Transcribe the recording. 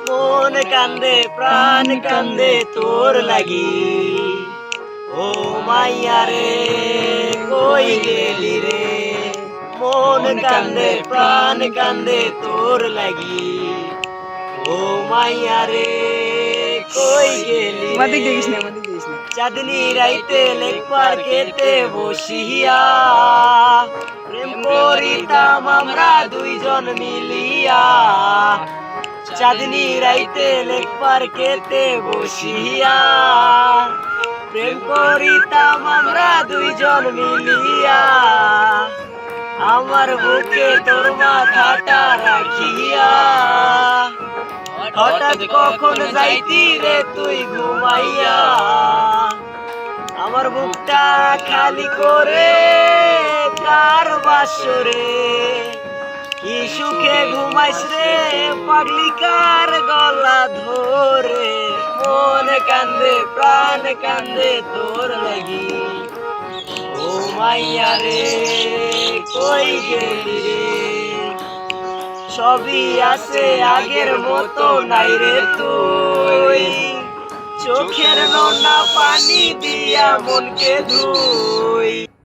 মন কান্দে প্রাণ কান্দে তোর লাগি। ও মাইয়া রে কই গেলি রে, মন কান্দে প্রাণ কান্দে তোর লাগি। ও মাইয়া রে কই গেলি রে, চাঁদনি রাইতে লেক পার্কেতে বসিয়া প্রেম করিতাম আমরা দুইজন মিলিয়া। চাঁদনি রাইতে লেক পার্কেতে বসিয়া প্রেম করিতাম আমরা দুইজন মিলিয়া। আমার বুকে তোর মাথাটা রাখিয়া হঠাৎ কখন যাইতি রে তুই ঘুমাইয়া। আমার বুকটা খালি করে কার বাসরে, কি সুখে ঘুমাইস রে পাগলি কার গলা ধরে। মন কান্দে প্রাণ কান্দে তোর লাগি। ও মাইয়া রে কই গেলি রে, সবই আছে আগের মতো নাই রে তুই। চোখের নোনা পানি দিয়া মনকে ধুই।